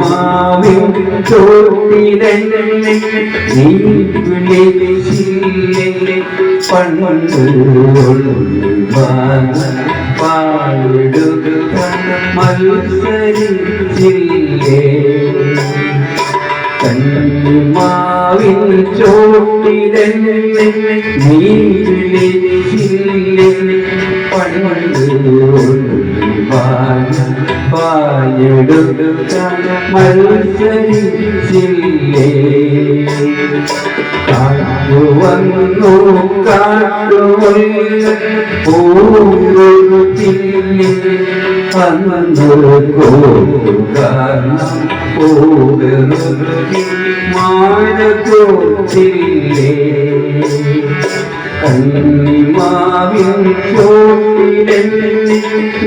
മാവിൻ ചോട്ടിലെന്നെ നീ വിളിച്ചില്ലേ പണ്ട് പാടുക മത്സരിച്ചില്ലേ കന്നിമാവിൻ ചോട്ടിലെന്നെ നീ വിളിച്ചില്ലേ പണ്ട് പായെടുക്ക മത്സരിച്ചില്ലേ കാട്ടുവന്നു കാട്ടുവല്ല പൂർത്തില്ലേ അന്നു കാരണം പൂർത്തി മാനത്തോത്തില്ലേ കന്നിമാവിൻ ചോട്ടിലെന്നെ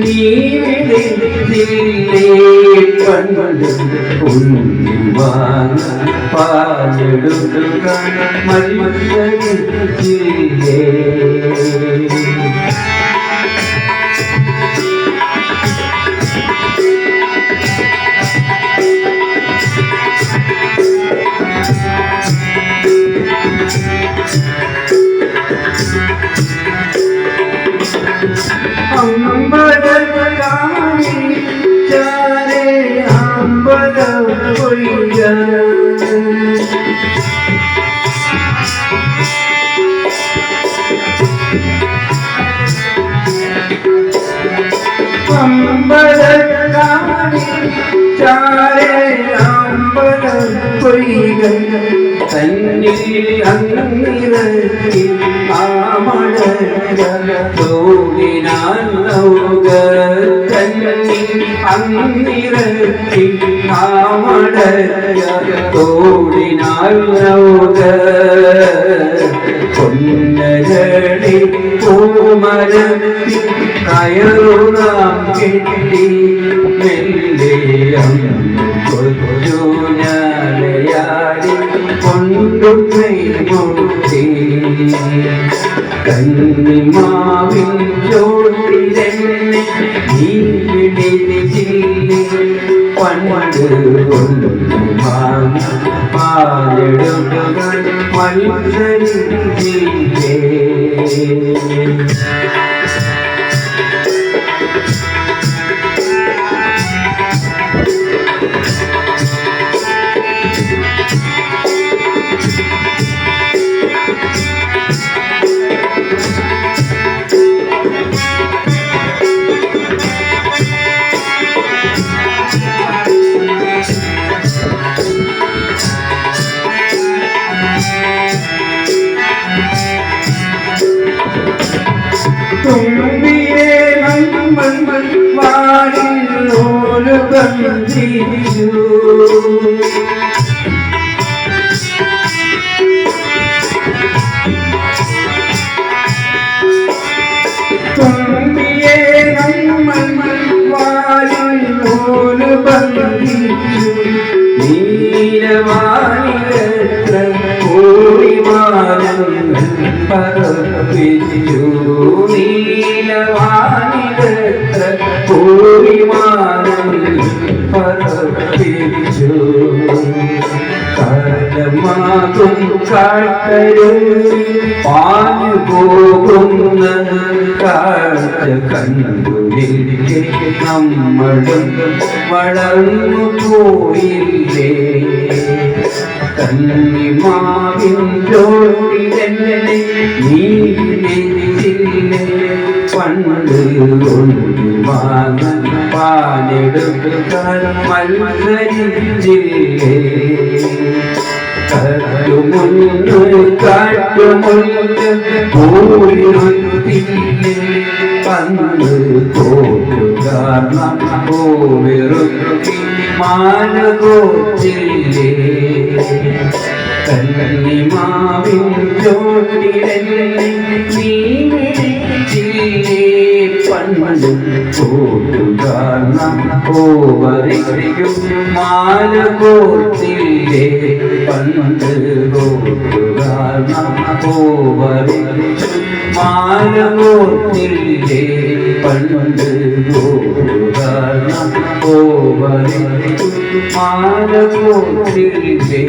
നീ വിളിച്ചില്ലേ പണ്ട് ഉണ്ണിമാന പാലെടുക്ക മത്സരിച്ചില്ലേ അമ്പലക്കാരി ചാരേ അമ്പലം കൊയ്യ അമ്പലക്കാരി ചാരേ അമ്പലം കൊയ്യ തന്നിൽ അങ്ങിറക്കി തോടിനാൻ നൗക തന്നിൽ അങ്ങിറക്കി തോടിനാൻ നൗക പൊന്നരടി പൂമരത്തി കയറുനാം കെട്ടി മെല്ലെ കൊച്ചുഞാലയാടി കൊണ്ടു കൈമുട്ടി കന്നിമാവിൻ ചോട്ടിലെന്നെ നീ വിളിച്ചില്ലേ പണ്ട് പാലെടുക്ക മത്സരിച്ചില്ലേ തുമ്പിയെ നമ്മൾ വാടിൽ ഒരു ബന്ധിച്ചു തുമ്പിയെ നമ്മൾ വാടിൽ ഒരു ബന്ധിച്ചു നീലവാനിലെത്ര കോടിമാനങ്ങൾ പറപ്പിച്ചു നീലവാനിലെത്ര കോടിമാനങ്ങൾ പറപ്പിച്ചു കാലമാകും കാട്ടരും പാഞ്ഞു പോകുന്ന കാഴ്ച കണ്ടുപിടിക്കെ നമ്മളും വളർന്നു പോയില്ലേ കന്നിമാവിൻ ചോട്ടിലെന്നെ നീ വിളിച്ചില്ലേ പണ്ട് വാങ്ങ പാലെടുക്ക മത്സരിച്ചില്ലേ കാട്ടുമുന്ന് കാട്ടുമുന്ന് പോയിരുത്തില്ലേ പണ്ട് തോട്ടുകാരണം പോവിറുത്തി മാനകോച്ചില്ലേ കന്നിമാവിൻ ചോട്ടിലെന്നെ നീ വിളിച്ചില്ലേ പണ്ട് തോട്ടുകാരണം പോവറിക്കും മാനകോച്ചില്ലേ പണ്ട് തോട്ടുകാരണം പോവറിക്കും മാനകോച്ചില്ലേ പണ്ട് പോവലിച്ചു മാല പോത്തില്ലേ